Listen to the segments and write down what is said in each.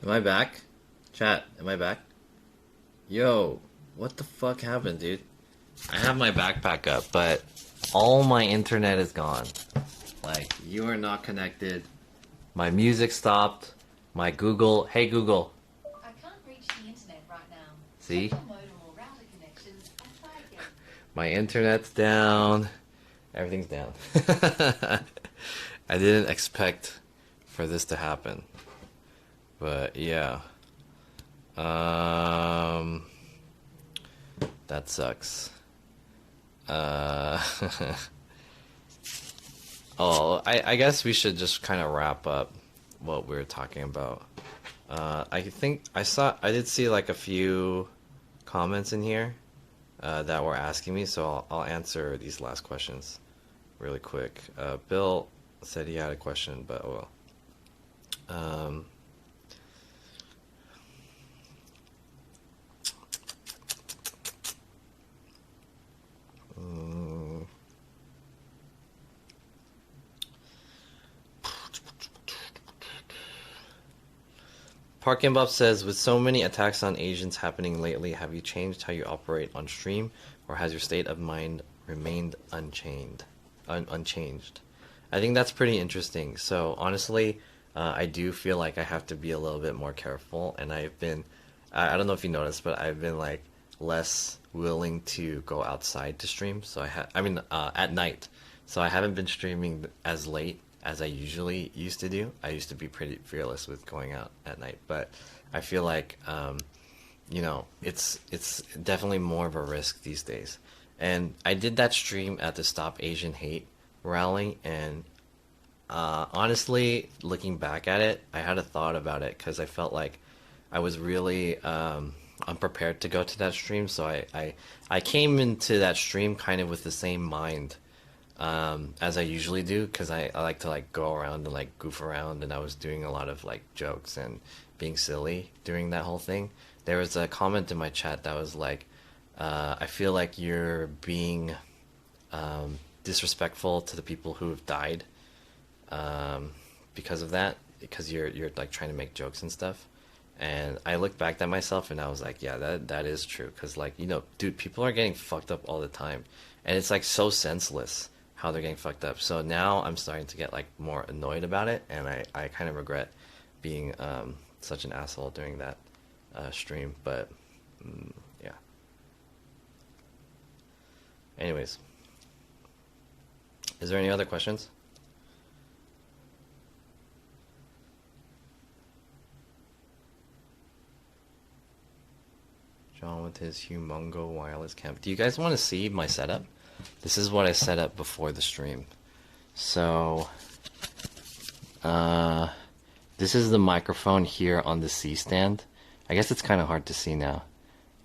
Am I back? Chat, am I back? Yo, what the fuck happened, dude? I have my backpack up, but all my internet is gone. Like, you are not connected. My music stopped. My Google, hey Google. I can't reach the internet right now. See? Check your modem or router connections and try again. My internet's down. Everything's down. I didn't expect for this to happen. But yeah. Um, that sucks. Uh, I guess we should just kind of wrap up what we were talking about. I think I did see like a few comments in here that were asking me, so I'll answer these last questions really quick. Bill said he had a question, but oh well. Mm, Parking Buff says, with so many attacks on Asians happening lately, have you changed how you operate on stream, or has your state of mind remained unchanged? I think that's pretty interesting. So honestly, I do feel like I have to be a little bit more careful, and I don't know if you noticed, but I've been like less willing to go outside to stream. So at night. So I haven't been streaming as late as I usually used to do. I used to be pretty fearless with going out at night, but I feel like it's definitely more of a risk these days. And I did that stream at the Stop Asian Hate rally, and honestly, looking back at it, I had a thought about it because I felt like I was really unprepared to go to that stream. So I came into that stream kind of with the same mind as I usually do, because I like to like go around and like goof around, and I was doing a lot of like jokes and being silly during that whole thing. There was a comment in my chat that was like, I feel like you're being disrespectful to the people who have died because of that, because you're like trying to make jokes and stuff. And I looked back at myself and I was like, yeah, that is true. Because like, dude, people are getting fucked up all the time, and it's like so senseless how they're getting fucked up. So now I'm starting to get like more annoyed about it, and I kind of regret being such an asshole during that stream. But yeah. Anyways, is there any other questions? John with his humongo wireless cam. Do you guys want to see my setup? This is what I set up before the stream. So, this is the microphone here on the C stand. I guess it's kind of hard to see now.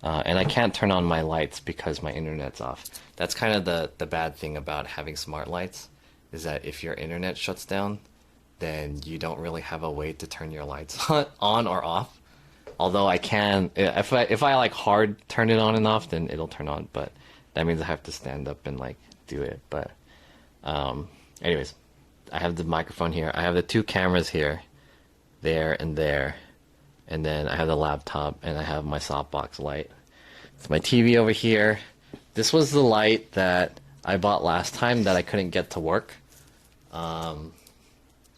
And I can't turn on my lights because my internet's off. That's kind of the bad thing about having smart lights, is that if your internet shuts down, then you don't really have a way to turn your lights on or off. Although I can, if I like hard turn it on and off, then it'll turn on. But that means I have to stand up and like do it. But anyways, I have the microphone here. I have the two cameras here, there, and then I have the laptop, and I have my softbox light. It's my TV over here. This was the light that I bought last time that I couldn't get to work,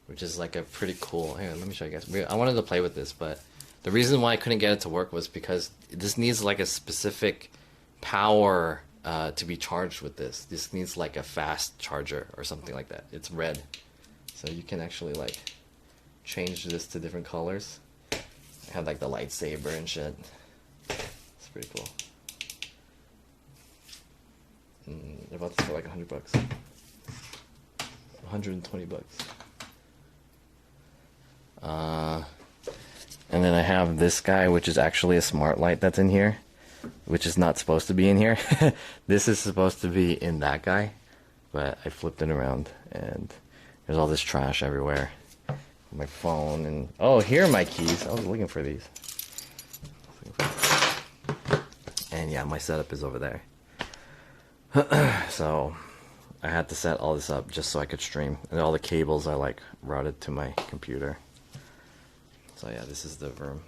which is like a pretty cool. Hang on, let me show you guys. I wanted to play with this, but the reason why I couldn't get it to work was because this needs like a specific power to be charged with this. This needs like a fast charger or something like that. It's red, so you can actually like change this to different colors. I have like the lightsaber and shit. It's pretty cool. I bought this for like $100. $120. And then I have this guy, which is actually a smart light that's in here, which is not supposed to be in here. This is supposed to be in that guy, but I flipped it around, and there's all this trash everywhere. My phone, and oh, here are my keys. I was looking for these. And yeah, my setup is over there. So I had to set all this up just so I could stream, and all the cables I like routed to my computer. So yeah, this is the room.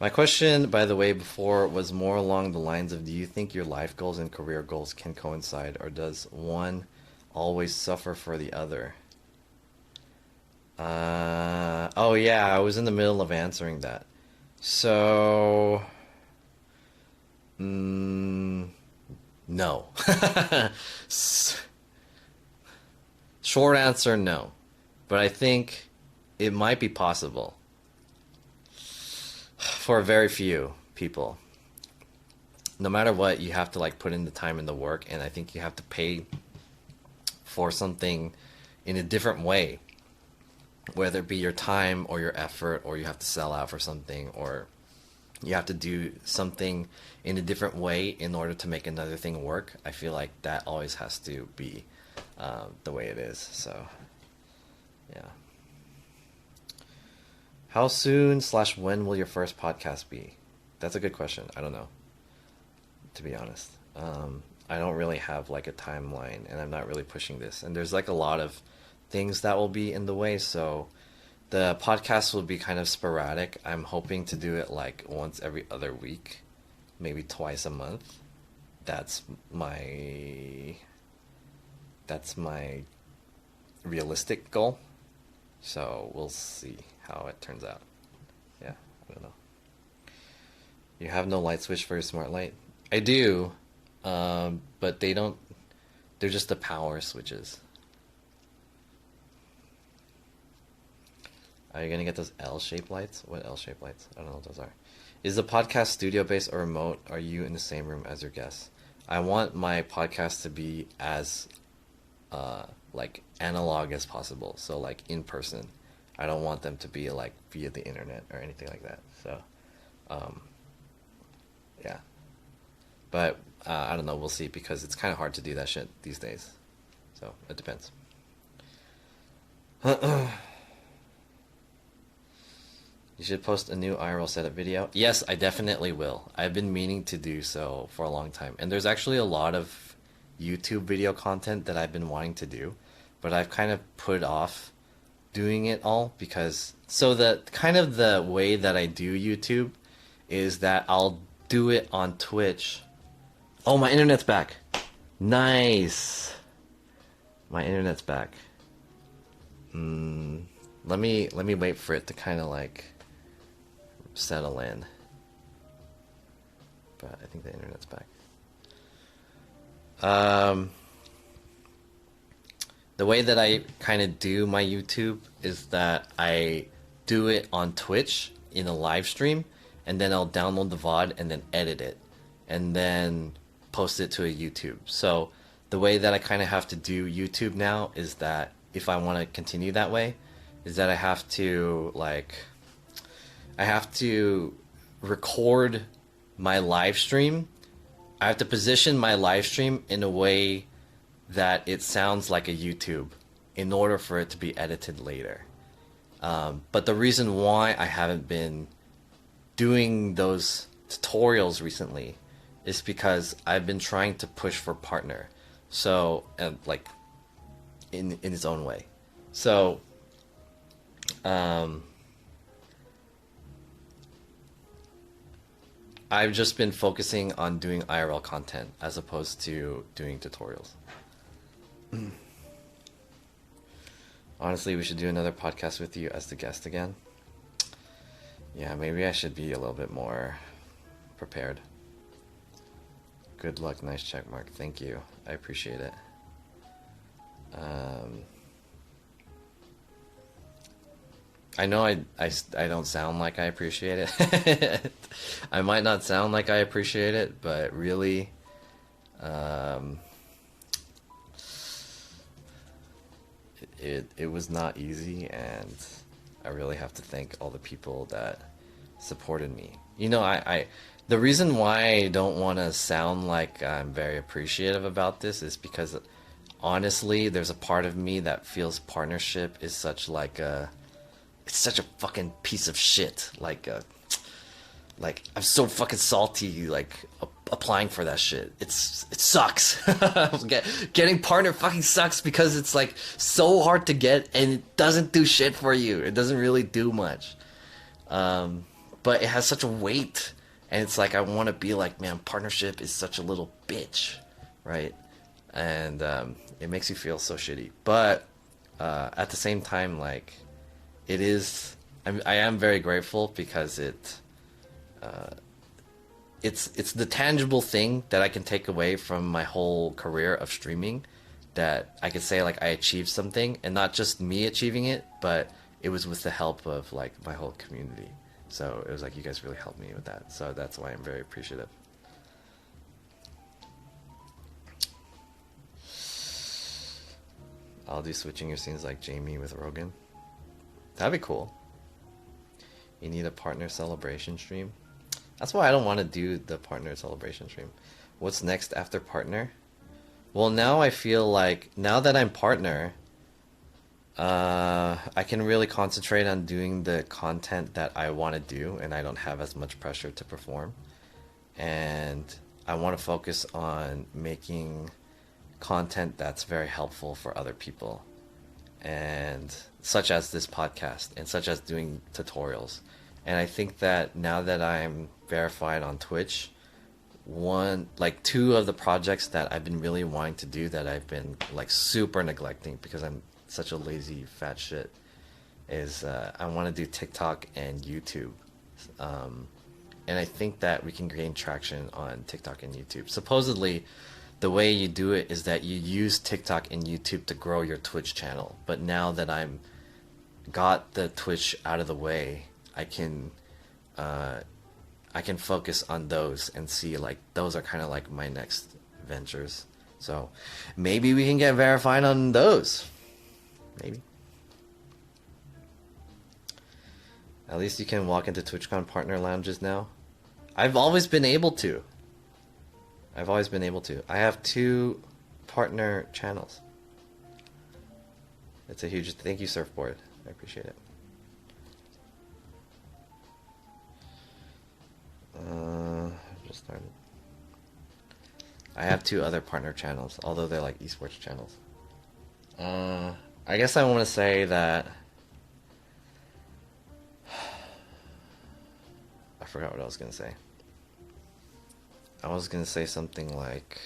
My question, by the way, before was more along the lines of, do you think your life goals and career goals can coincide, or does one always suffer for the other? Oh yeah, I was in the middle of answering that. So, no. Short answer, no. But I think it might be possible for very few people. No matter what, you have to like put in the time and the work, and I think you have to pay for something in a different way, whether it be your time or your effort, or you have to sell out for something, or you have to do something in a different way in order to make another thing work. I feel like that always has to be the way it is. So, yeah. How soon / when will your first podcast be? That's a good question. I don't know, to be honest. I don't really have like a timeline, and I'm not really pushing this. And there's like a lot of things that will be in the way, so the podcast will be kind of sporadic. I'm hoping to do it like once every other week, maybe twice a month. That's my realistic goal. So we'll see how it turns out. Yeah, I don't know. You have no light switch for your smart light? I do, but they don't. They're just the power switches. Are you gonna get those L-shaped lights? What L-shaped lights? I don't know what those are. Is the podcast studio-based or remote? Are you in the same room as your guests? I want my podcast to be as like analog as possible. So like in person. I don't want them to be like via the internet or anything like that. So, yeah. But I don't know. We'll see, because it's kind of hard to do that shit these days. So it depends. You should post a new IRL setup video. Yes, I definitely will. I've been meaning to do so for a long time. And there's actually a lot of YouTube video content that I've been wanting to do, but I've kind of put off doing it all because, so the kind of the way that I do YouTube is that I'll do it on Twitch. Oh, my internet's back. Nice. My internet's back. Let me wait for it to kind of like settle in. But I think the internet's back. The way that I kind of do my YouTube is that I do it on Twitch in a live stream, and then I'll download the VOD and then edit it, and then post it to a YouTube. So the way that I kind of have to do YouTube now is that if I want to continue that way, is that I have to record my live stream. I have to position my live stream in a way that it sounds like a YouTube in order for it to be edited later. But the reason why I haven't been doing those tutorials recently is because I've been trying to push for partner. So, like, in its own way. So, I've just been focusing on doing IRL content as opposed to doing tutorials. Honestly, we should do another podcast with you as the guest again. Yeah, maybe I should be a little bit more prepared. Good luck, nice check mark. Thank you. I appreciate it. I know I don't sound like I appreciate it. I might not sound like I appreciate it, but really, it was not easy, and I really have to thank all the people that supported me. You know, I the reason why I don't want to sound like I'm very appreciative about this is because honestly, there's a part of me that feels partnership is such like it's such a fucking piece of shit. Like I'm so fucking salty, like applying for that shit. It sucks. Getting partner fucking sucks because it's like so hard to get and it doesn't do shit for you. It doesn't really do much. But it has such a weight, and it's like I want to be like, man, partnership is such a little bitch, right? And it makes you feel so shitty. But at the same time, like, it is. I am very grateful because it's the tangible thing that I can take away from my whole career of streaming, that I could say like I achieved something, and not just me achieving it, but it was with the help of like my whole community. So it was like you guys really helped me with that. So that's why I'm very appreciative. I'll do switching your scenes like Jamie with Rogan. That'd be cool. You need a partner celebration stream. That's why I don't want to do the partner celebration stream. What's next after partner? Well, now I feel like, now that I'm partner, I can really concentrate on doing the content that I want to do, and I don't have as much pressure to perform. And I want to focus on making content that's very helpful for other people, and such as this podcast, and such as doing tutorials. And I think that now that I'm verified on Twitch, two of the projects that I've been really wanting to do that I've been like super neglecting because I'm such a lazy fat shit is I want to do TikTok and YouTube. And I think that we can gain traction on TikTok and YouTube. Supposedly, the way you do it is that you use TikTok and YouTube to grow your Twitch channel. But now that I'm got the Twitch out of the way, I can focus on those and see like those are kind of like my next ventures. So maybe we can get verified on those. Maybe. At least you can walk into TwitchCon partner lounges now. I've always been able to. I have 2 partner channels. It's a huge thank you, Surfboard. I appreciate it. Just started. I have 2 other partner channels, although they're like esports channels. I guess I want to say that I forgot what I was gonna say. I was gonna say something like,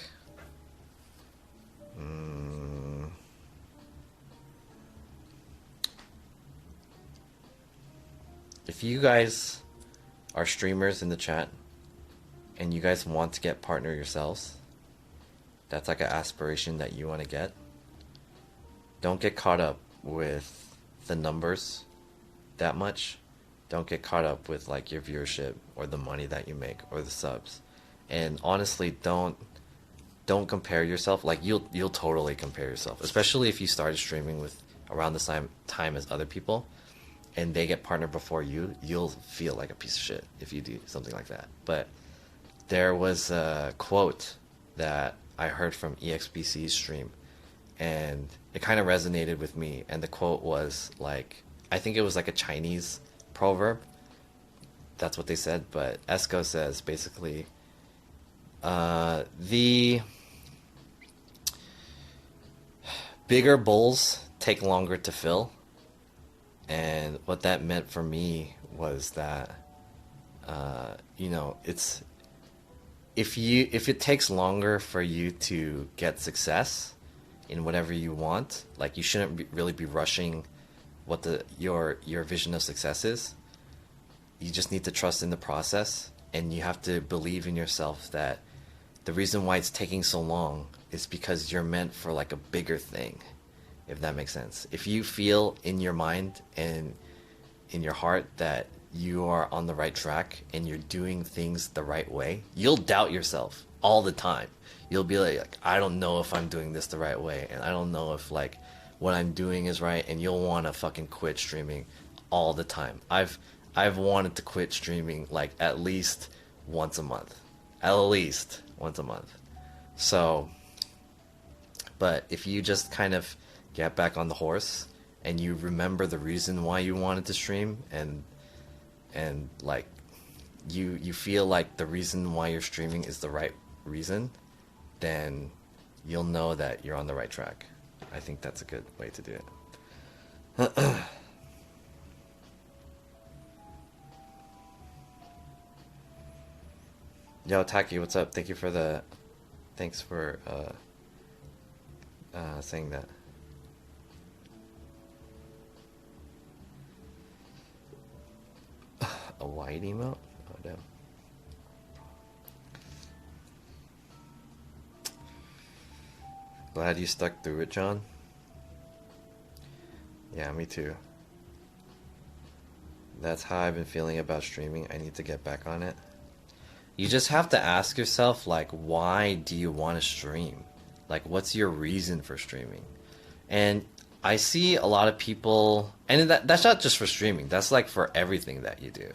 if you guys are streamers in the chat and you guys want to get partner yourselves, that's like an aspiration that you want to get. Don't get caught up with the numbers that much. Don't get caught up with like your viewership or the money that you make or the subs. And honestly, don't compare yourself. Like you'll totally compare yourself, especially if you started streaming with around the same time as other people and they get partnered before you. You'll feel like a piece of shit if you do something like that. But there was a quote that I heard from EXBC's stream, and it kind of resonated with me. And the quote was like, I think it was like a Chinese proverb. That's what they said. But Esco says basically, the bigger bowls take longer to fill. And what that meant for me was that, it's, if it takes longer for you to get success in whatever you want, like you shouldn't really be rushing what your vision of success is. You just need to trust in the process, and you have to believe in yourself that the reason why it's taking so long is because you're meant for like a bigger thing, if that makes sense. If you feel in your mind and in your heart that you are on the right track and you're doing things the right way, you'll doubt yourself all the time. You'll be like, I don't know if I'm doing this the right way, and I don't know if like what I'm doing is right, and you'll want to fucking quit streaming all the time. I've wanted to quit streaming like at least once a month. So, but if you just kind of get back on the horse and you remember the reason why you wanted to stream and like you feel like the reason why you're streaming is the right reason, then you'll know that you're on the right track. I think that's a good way to do it. Yo, Taki, what's up? Thanks for saying that. A white emote? Oh, damn. Glad you stuck through it, John. Yeah, me too. That's how I've been feeling about streaming. I need to get back on it. You just have to ask yourself, like, why do you want to stream? Like, what's your reason for streaming? And I see a lot of people, and that's not just for streaming, that's like for everything that you do,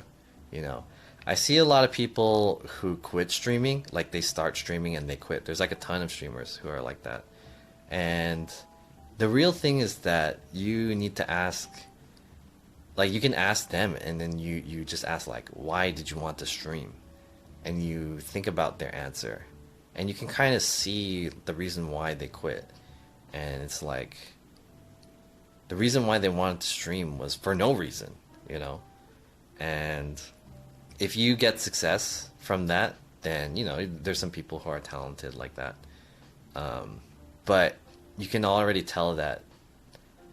you know? I see a lot of people who quit streaming, like they start streaming and they quit. There's like a ton of streamers who are like that. And the real thing is that you need to ask, like you can ask them and then you just ask like, why did you want to stream? And you think about their answer. And you can kind of see the reason why they quit. And it's like, the reason why they wanted to stream was for no reason, you know? And if you get success from that, then, you know, there's some people who are talented like that. But you can already tell that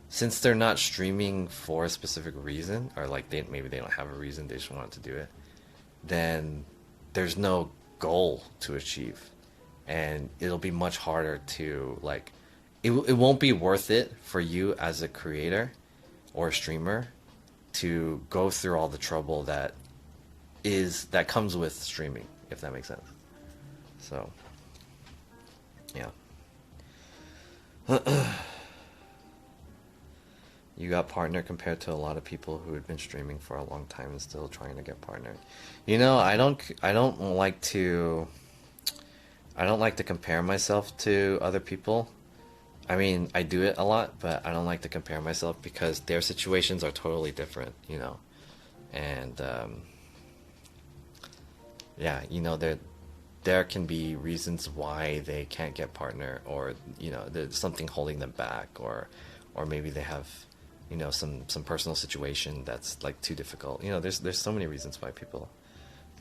since they're not streaming for a specific reason, or like maybe they don't have a reason, they just want to do it, then there's no goal to achieve. And it'll be much harder to, like, it won't be worth it for you as a creator or a streamer to go through all the trouble that comes with streaming, if that makes sense. So, yeah. You got partner compared to a lot of people who had been streaming for a long time and still trying to get partnered. You know, I don't like to compare myself to other people. I mean, I do it a lot, but I don't like to compare myself because their situations are totally different, you know. And yeah, you know, there can be reasons why they can't get partner, or you know, there's something holding them back, or maybe they have, you know, some personal situation that's like too difficult. You know, there's so many reasons why people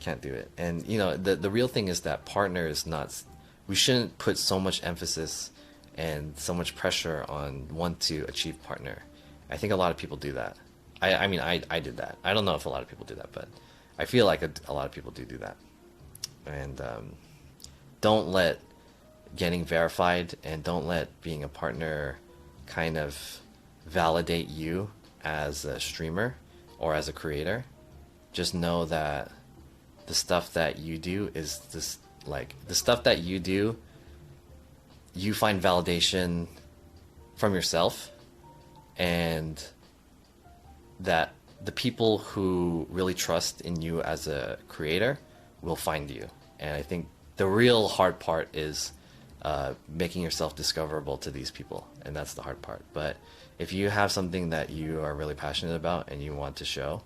can't do it. And you know, the real thing is that partner is not, we shouldn't put so much emphasis and so much pressure on one to achieve partner. I think a lot of people do that. I mean, I did that. I don't know if a lot of people do that, but I feel like a lot of people do that. And don't let getting verified and don't let being a partner kind of validate you as a streamer or as a creator. Just know that the stuff that you do is this, like, the stuff that you do, you find validation from yourself, and that the people who really trust in you as a creator will find you. And I think the real hard part is making yourself discoverable to these people, and that's the hard part. But if you have something that you are really passionate about and you want to show,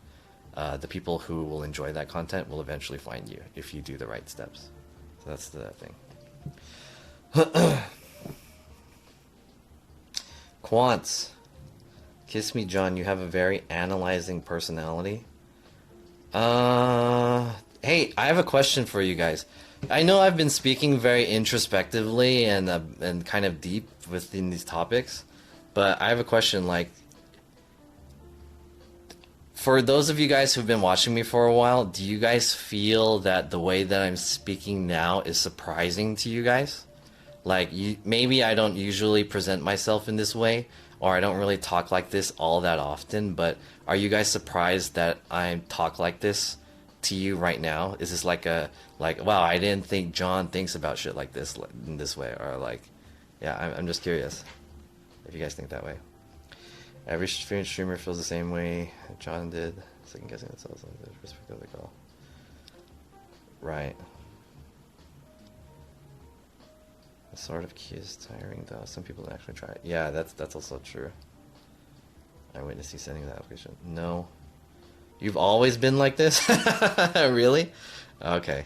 the people who will enjoy that content will eventually find you if you do the right steps. So that's the thing. Quants. Kiss me, John. You have a very analyzing personality. Hey, I have a question for you guys. I know I've been speaking very introspectively and kind of deep within these topics, but I have a question. Like, for those of you guys who've been watching me for a while, do you guys feel that the way that I'm speaking now is surprising to you guys? Like, maybe I don't usually present myself in this way, or I don't really talk like this all that often, but are you guys surprised that I talk like this to you right now? Is this like wow, I didn't think John thinks about shit like this in this way? Or like, yeah, I'm just curious if you guys think that way. Every streamer feels the same way John did. Second guessing themselves on the perspective of the call. Right. The sort of key is tiring though. Some people actually try it. Yeah, that's also true. I witnessed you sending that application. No. You've always been like this? Really? Okay.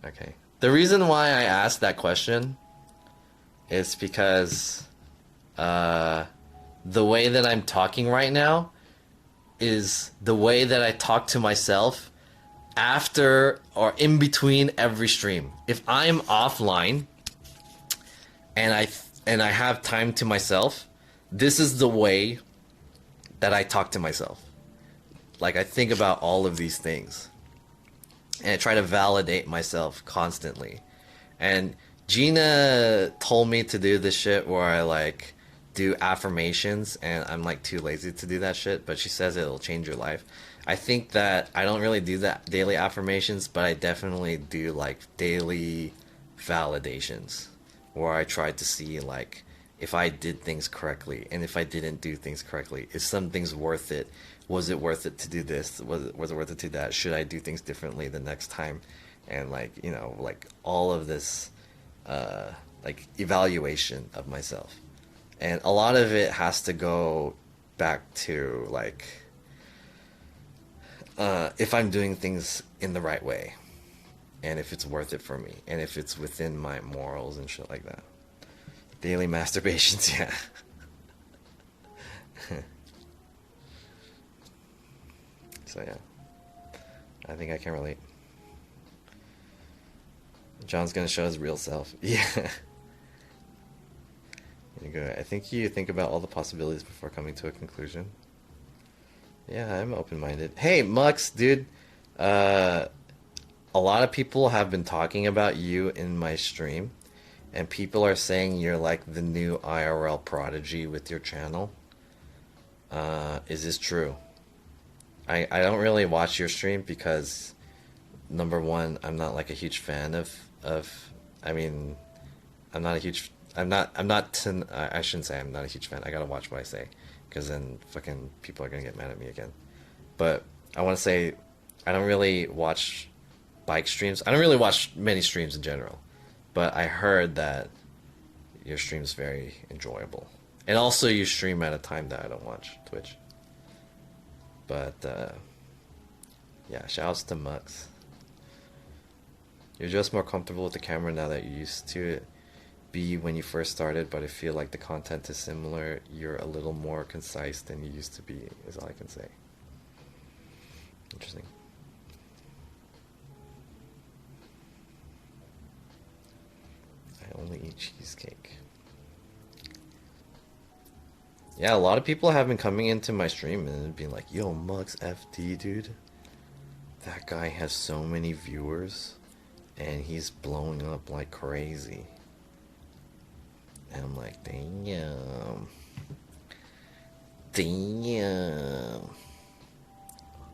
Okay. The reason why I asked that question is because uh, the way that I'm talking right now is the way that I talk to myself after or in between every stream. If I'm offline and I have time to myself, this is the way that I talk to myself. Like I think about all of these things and I try to validate myself constantly. And Gina told me to do this shit where I like do affirmations and I'm like too lazy to do that shit, but she says it'll change your life. I think that I don't really do that daily affirmations, but I definitely do like daily validations where I try to see like if I did things correctly and if I didn't do things correctly. Is some things worth it? Was it worth it to do this? Was it worth it to do that? Should I do things differently the next time? And like, you know, like all of this like evaluation of myself. And a lot of it has to go back to like if I'm doing things in the right way and if it's worth it for me and if it's within my morals and shit like that. Daily masturbations, yeah. So yeah, I think I can relate. John's gonna show his real self. Yeah. You go. I think you think about all the possibilities before coming to a conclusion. Yeah, I'm open-minded. Hey, Mux, dude. A lot of people have been talking about you in my stream, and people are saying you're like the new IRL prodigy with your channel. Is this true? I don't really watch your stream because number one, I'm not like a huge fan of I mean, I'm not a huge I shouldn't say I'm not a huge fan. I gotta watch what I say because then fucking people are gonna get mad at me again. But I want to say I don't really watch bike streams. I don't really watch many streams in general. But I heard that your stream's very enjoyable. And also you stream at a time that I don't watch Twitch. But yeah, shouts to Mux. You're just more comfortable with the camera now that you're used to it be when you first started, but I feel like the content is similar. You're a little more concise than you used to be, is all I can say. Interesting. I only eat cheesecake. Yeah, a lot of people have been coming into my stream and being like, yo, Mux FD, dude. That guy has so many viewers and he's blowing up like crazy. And I'm like, damn. Damn.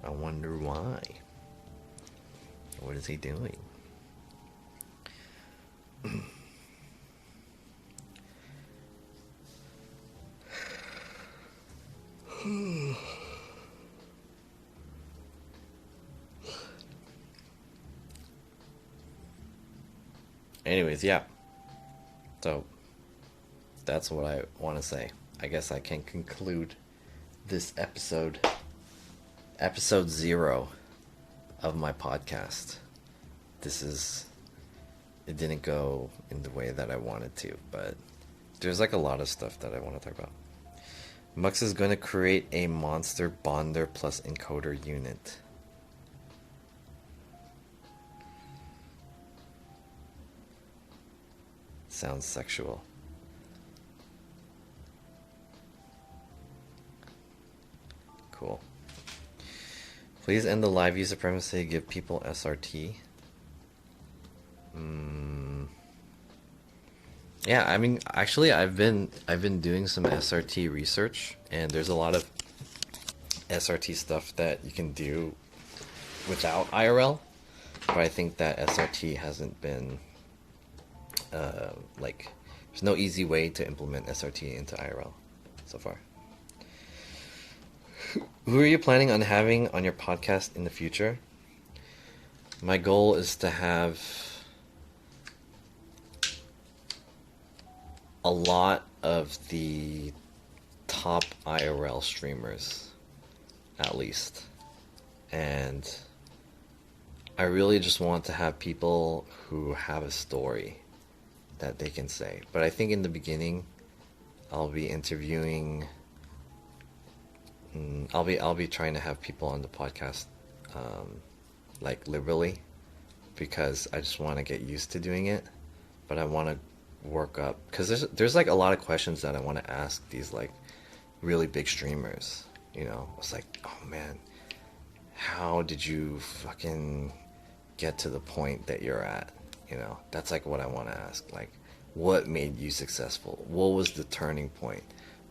I wonder why. What is he doing? Anyways, yeah. So, that's what I want to say. I guess I can conclude this episode. Episode 0 of my podcast. It didn't go in the way that I wanted to, but there's like a lot of stuff that I want to talk about. Mux is going to create a monster bonder plus encoder unit. Sounds sexual. Cool. Please end the live use supremacy. Give people SRT. Yeah, I mean, actually, I've been doing some SRT research, and there's a lot of SRT stuff that you can do without IRL, but I think that SRT hasn't been like, there's no easy way to implement SRT into IRL so far. Who are you planning on having on your podcast in the future? My goal is to have a lot of the top IRL streamers at least. And I really just want to have people who have a story that they can say. But I think in the beginning, I'll be interviewing. I'll be trying to have people on the podcast, like liberally, because I just want to get used to doing it. But I want to work up because there's like a lot of questions that I want to ask these like really big streamers. You know, it's like, oh man, how did you fucking get to the point that you're at? You know, that's like what I want to ask. Like, what made you successful? What was the turning point?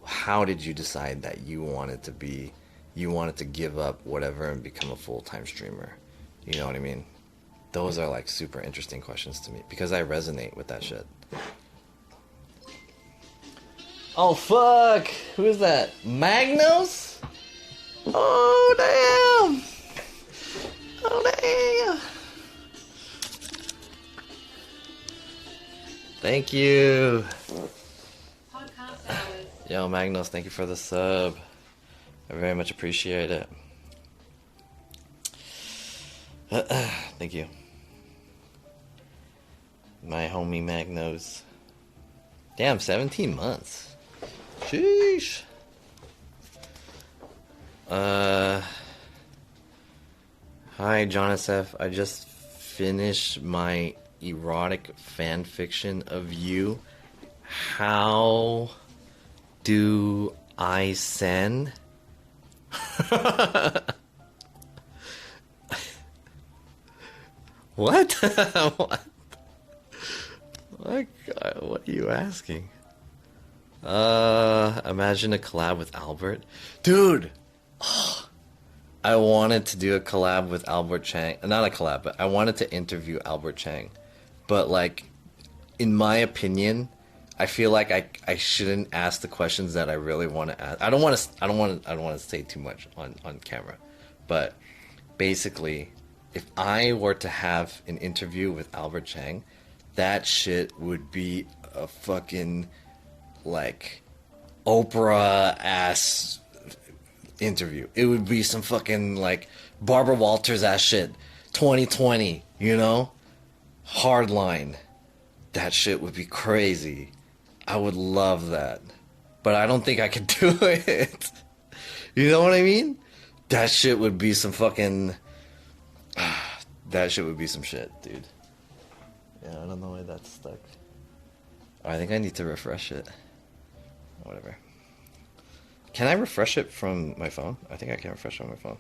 How did you decide that you wanted to give up whatever and become a full-time streamer? You know what I mean? Those are like super interesting questions to me because I resonate with that shit. Oh fuck! Who is that? Magnos? Oh damn! Oh damn! Thank you. Podcast hours. Yo, Magnos, thank you for the sub. I very much appreciate it. Thank you. My homie Magnos. Damn, 17 months. Sheesh. Hi, Jonasef. I just finished my erotic fan fiction of you. How do I send? What? What? What are you asking? Imagine a collab with Albert. Dude! I wanted to do a collab with Albert Chang. Not a collab, but I wanted to interview Albert Chang. But like, in my opinion, I feel like I shouldn't ask the questions that I really want to ask. I don't want to say too much on camera. But basically, if I were to have an interview with Albert Chang, that shit would be a fucking like Oprah ass interview. It would be some fucking like Barbara Walters ass shit. 2020, you know? Hardline. That shit would be crazy. I would love that. But I don't think I could do it. You know what I mean? That shit would be some fucking... that shit would be some shit, dude. Yeah, I don't know why that's stuck. I think I need to refresh it. Whatever. Can I refresh it from my phone? I think I can refresh it on my phone.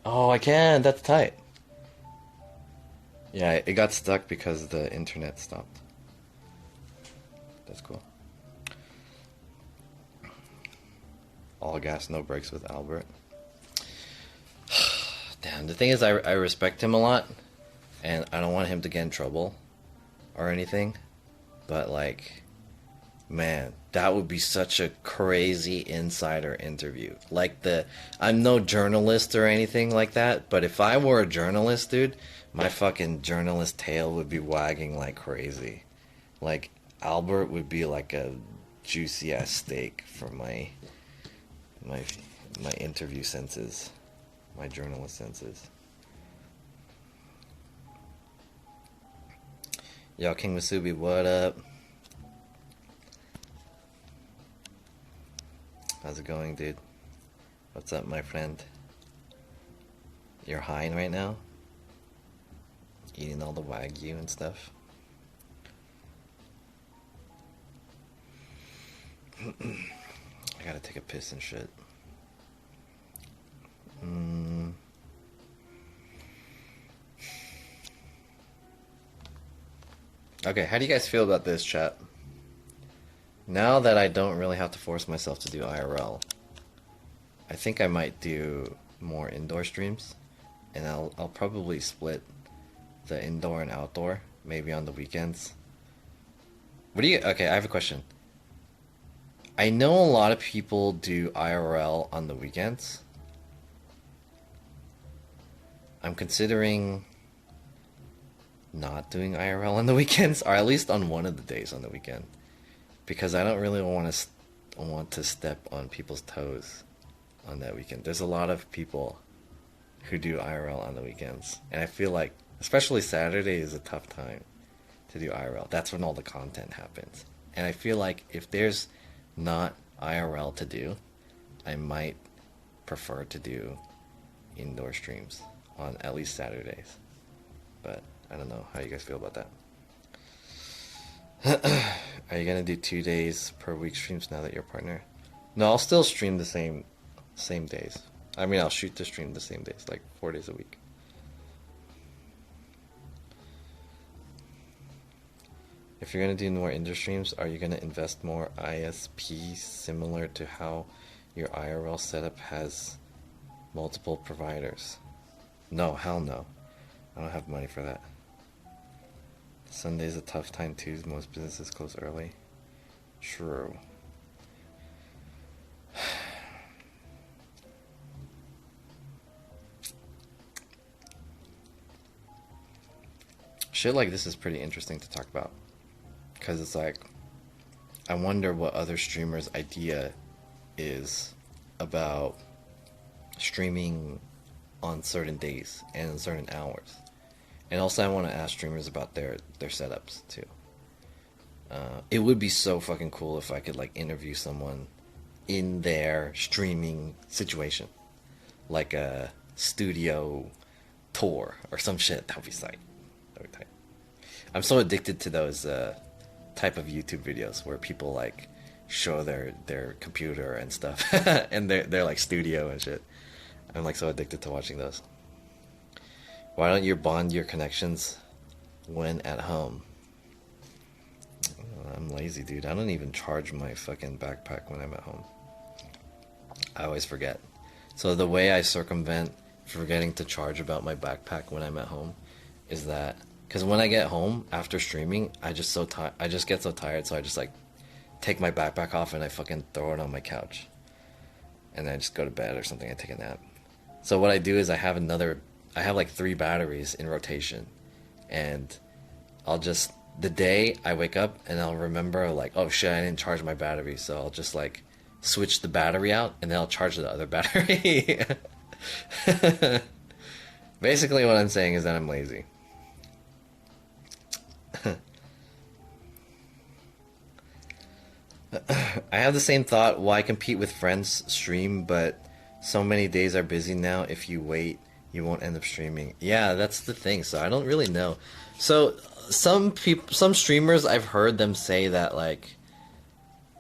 Oh, I can. That's tight. Yeah, it got stuck because the internet stopped. That's cool. All gas, no brakes with Albert. Damn, the thing is, I respect him a lot, and I don't want him to get in trouble or anything. But like, man, that would be such a crazy insider interview. Like I'm no journalist or anything like that, but if I were a journalist, dude, my fucking journalist tail would be wagging like crazy. Like, Albert would be like a juicy ass steak for my interview senses, my journalist senses. Yo, King Masubi, what up? How's it going, dude? What's up, my friend? You're high right now? Eating all the Wagyu and stuff? I gotta take a piss and shit. Okay, how do you guys feel about this, chat? Now that I don't really have to force myself to do IRL, I think I might do more indoor streams, and I'll probably split the indoor and outdoor, maybe on the weekends. Okay, I have a question. I know a lot of people do IRL on the weekends. I'm considering not doing IRL on the weekends, or at least on one of the days on the weekend, because I don't really want to want to step on people's toes on that weekend. There's a lot of people who do IRL on the weekends, and I feel like especially Saturday is a tough time to do IRL. That's when all the content happens. And I feel like if there's not IRL to do, I might prefer to do indoor streams on at least Saturdays. But I don't know how you guys feel about that. Are you gonna do 2 days per week streams now that you're a partner? No, I'll still stream the same days. I mean, I'll shoot to stream the same days, like 4 days a week. If you're gonna do more indoor streams, are you gonna invest more ISP similar to how your IRL setup has multiple providers? No, hell no. I don't have money for that. Sunday's a tough time too. Most businesses close early. True. Shit like this is pretty interesting to talk about. Because it's like, I wonder what other streamers' idea is about streaming on certain days and certain hours. And also I want to ask streamers about their setups too. It would be so fucking cool if I could like interview someone in their streaming situation. Like a studio tour or some shit. That would be sight. That would be tight. I'm so addicted to those type of YouTube videos where people like show their computer and stuff and they're like studio and shit. I'm like so addicted to watching those. Why don't you bond your connections when at home? I'm lazy, dude. I don't even charge my fucking backpack when I'm at home. I always forget. So the way I circumvent forgetting to charge about my backpack when I'm at home is that because when I get home after streaming, I just get so tired, so I just like take my backpack off and I fucking throw it on my couch, and then I just go to bed or something. I take a nap. So what I do is I have like 3 batteries in rotation, and I'll just the day I wake up and I'll remember like, oh shit, I didn't charge my battery, so I'll just like switch the battery out and then I'll charge the other battery. Basically what I'm saying is that I'm lazy. I have the same thought. Why compete with friends stream, but so many days are busy now. If you wait, you won't end up streaming. Yeah, that's the thing. So I don't really know. So some streamers, I've heard them say that like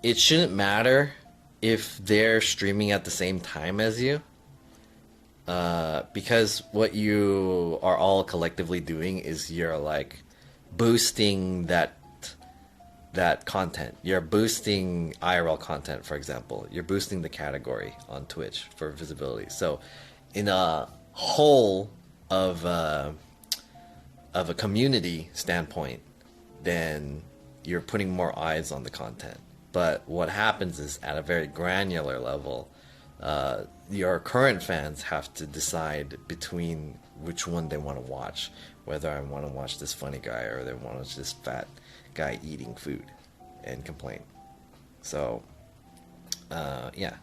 it shouldn't matter if they're streaming at the same time as you, because what you are all collectively doing is you're like boosting that content. You're boosting IRL content, for example. You're boosting the category on Twitch for visibility. So in a whole of a community standpoint, then you're putting more eyes on the content. But what happens is at a very granular level, your current fans have to decide between which one they want to watch, whether I want to watch this funny guy or they want to watch this fat guy eating food and complain. So yeah,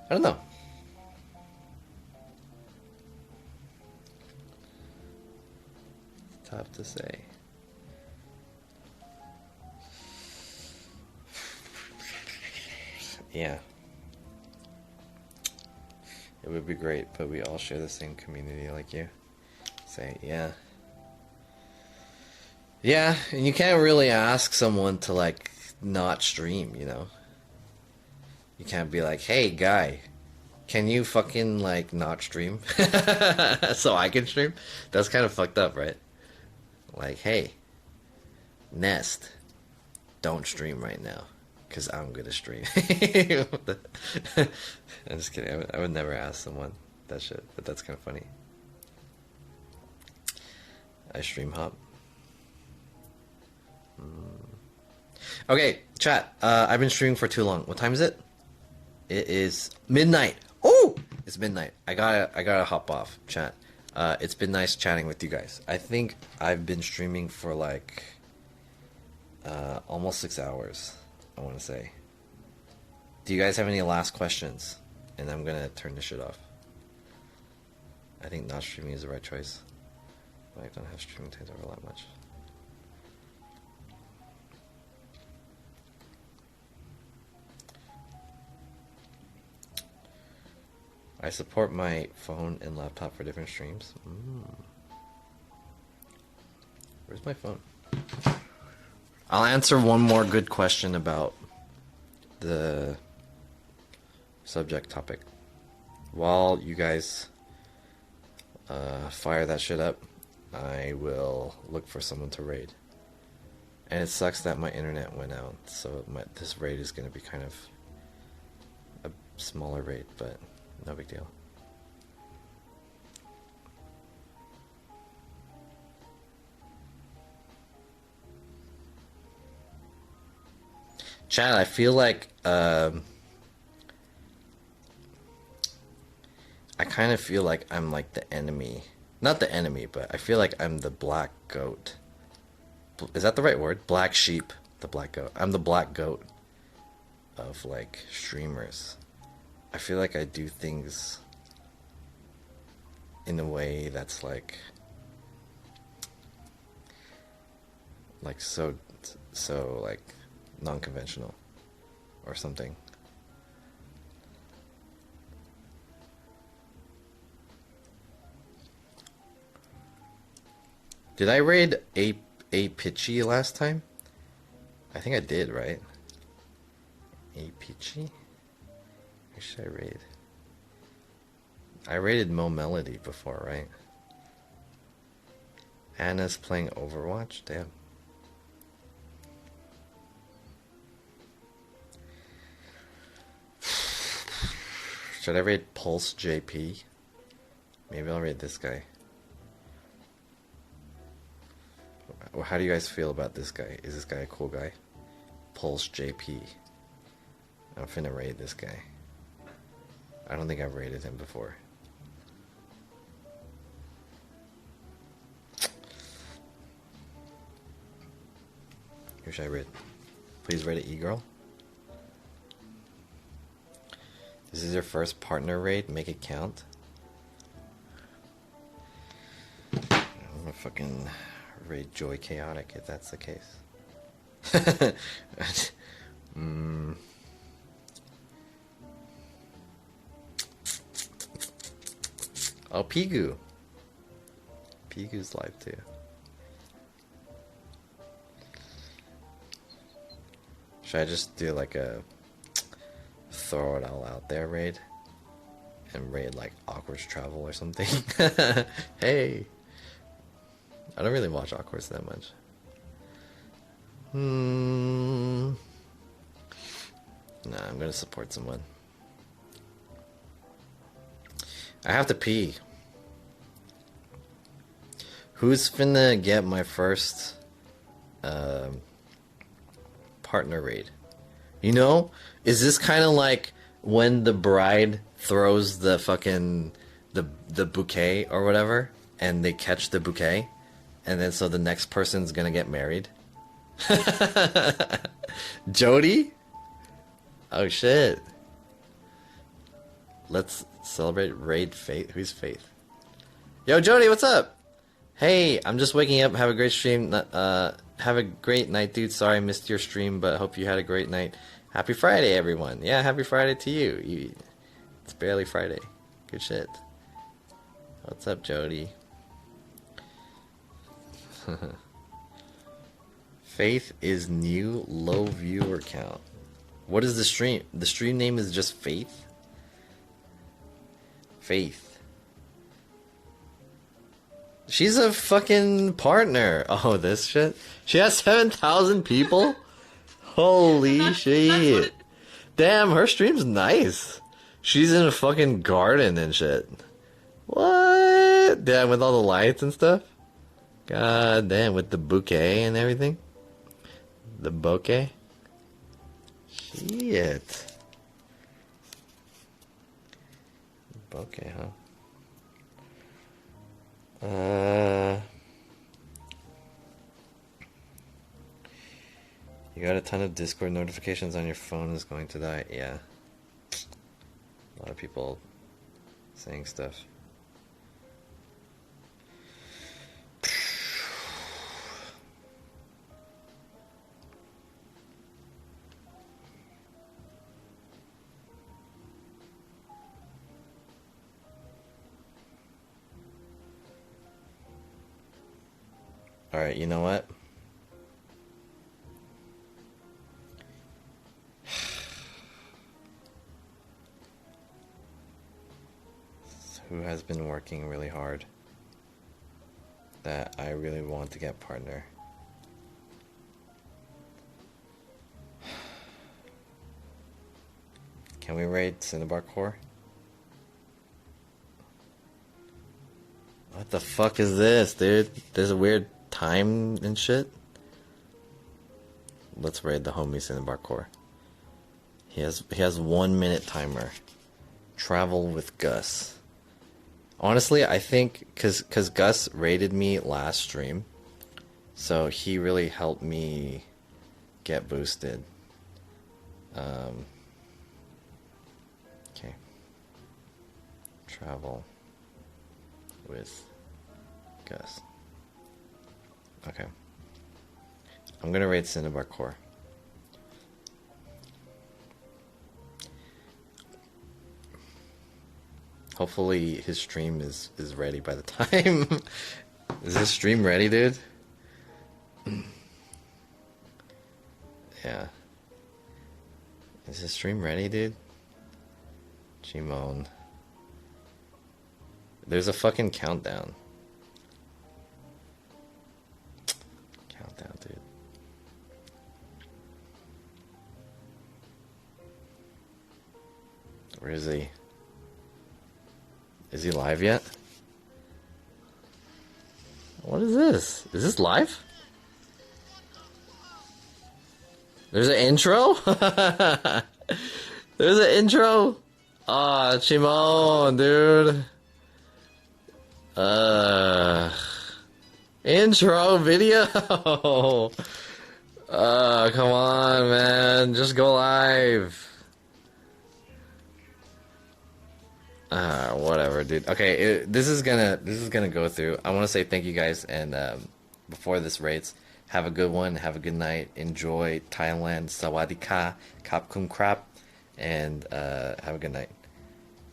I don't know. It's tough to say. Yeah, it would be great, but we all share the same community like you. Say, yeah. Yeah, and you can't really ask someone to like not stream, you know? You can't be like, hey guy, can you fucking like not stream? So I can stream? That's kind of fucked up, right? Like, hey, Nest, don't stream right now, because I'm gonna stream. I'm just kidding. I would never ask someone that shit, but that's kind of funny. I stream hop. Okay, chat. I've been streaming for too long. What time is it? It is midnight. Oh, it's midnight. I gotta hop off, chat. It's been nice chatting with you guys. I think I've been streaming for like almost 6 hours, I want to say. Do you guys have any last questions? And I'm gonna turn this shit off. I think not streaming is the right choice. But I don't have streaming times over that much. I support my phone and laptop for different streams. Where's my phone? I'll answer one more good question about the subject topic. While you guys fire that shit up, I will look for someone to raid. And it sucks that my internet went out, so this raid is going to be kind of a smaller raid, but no big deal. Chad, I feel like I kind of feel like I'm like the enemy. Not the enemy, but I feel like I'm the black goat. Is that the right word? Black sheep, the black goat. I'm the black goat of like streamers. I feel like I do things in a way that's like so like non-conventional or something. Did I raid a Pitchy last time? I think I did, right? A Pitchy? Who should I raid? I raided Mo Melody before, right? Anna's playing Overwatch? Damn. Should I raid Pulse JP? Maybe I'll raid this guy. How do you guys feel about this guy? Is this guy a cool guy? Pulse JP. I'm finna raid this guy. I don't think I've raided him before. Who should I raid? Please raid it, e-girl. This is your first partner raid? Make it count. I'm gonna fucking raid Joy Chaotic if that's the case. Oh, Pigu. Pigu's live too. Should I just do like a throw it all out there raid? And raid like Awkward's Travel or something? Hey! I don't really watch Awkward's that much. Nah, I'm gonna support someone. I have to pee. Who's finna get my first partner raid? You know, is this kind of like when the bride throws the fucking the bouquet or whatever, and they catch the bouquet, and then so the next person's gonna get married? Jody? Oh shit. Let's celebrate raid Faith. Who's Faith? Yo, Jody, what's up? Hey, I'm just waking up. Have a great stream. Have a great night, dude. Sorry I missed your stream, but hope you had a great night. Happy Friday, everyone. Yeah, happy Friday to you. It's barely Friday. Good shit. What's up, Jody? Faith is new, low viewer count. What is the stream? The stream name is just Faith? Faith. She's a fucking partner. Oh, this shit? She has 7,000 people? Holy shit. Damn, her stream's nice. She's in a fucking garden and shit. What? Damn, with all the lights and stuff? God damn, with the bouquet and everything? The bouquet? Shit. Bouquet, huh? You got a ton of Discord notifications on your phone is going to die. Yeah. A lot of people saying stuff. Alright, you know what? Who has been working really hard that I really want to get partner? Can we raid Cinnabar Core? What the fuck is this, dude? There's a weird time and shit. Let's raid the homie Cinnabar Core. He has 1 minute timer. Travel with Gus. Honestly, I think cause Gus raided me last stream, so he really helped me get boosted. Okay. Travel with Gus. Okay. I'm gonna raid Cinnabar Core. Hopefully his stream is ready by the time. Is his stream ready, dude? Yeah. Is his stream ready, dude? Gmon. There's a fucking countdown. Countdown, dude. Where is he? Is he live yet? What is this? Is this live? There's an intro? There's an intro? Ah, Chimon, dude. Intro video? Come on, man. Just go live. Whatever, dude. Okay, this is gonna go through. I want to say thank you guys, and before this rates, have a good one. Have a good night. Enjoy Thailand. Sawadee ka, kap kum krap, and have a good night.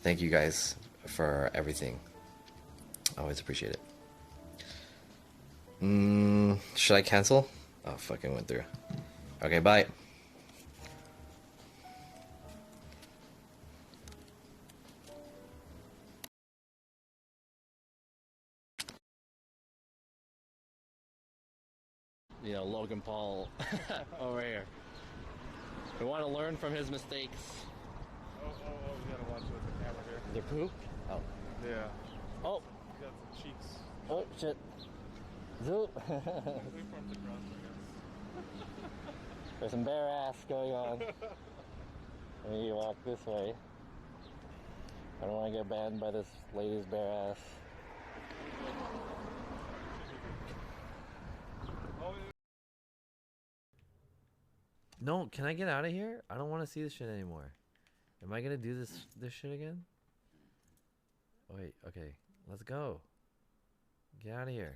Thank you guys for everything. Always appreciate it. Should I cancel? Oh, fucking went through. Okay, bye. You know, Logan Paul over here. We want to learn from his mistakes. Oh, you gotta watch with the camera here. Is there poop? Oh. Yeah. Oh. You got some cheeks. Oh, shit. Zoop. We formed the cross, I guess. There's some bare ass going on. Let me walk this way. I don't want to get banned by this lady's bare ass. No, can I get out of here? I don't want to see this shit anymore. Am I gonna do this shit again? Wait, okay. Let's go. Get out of here.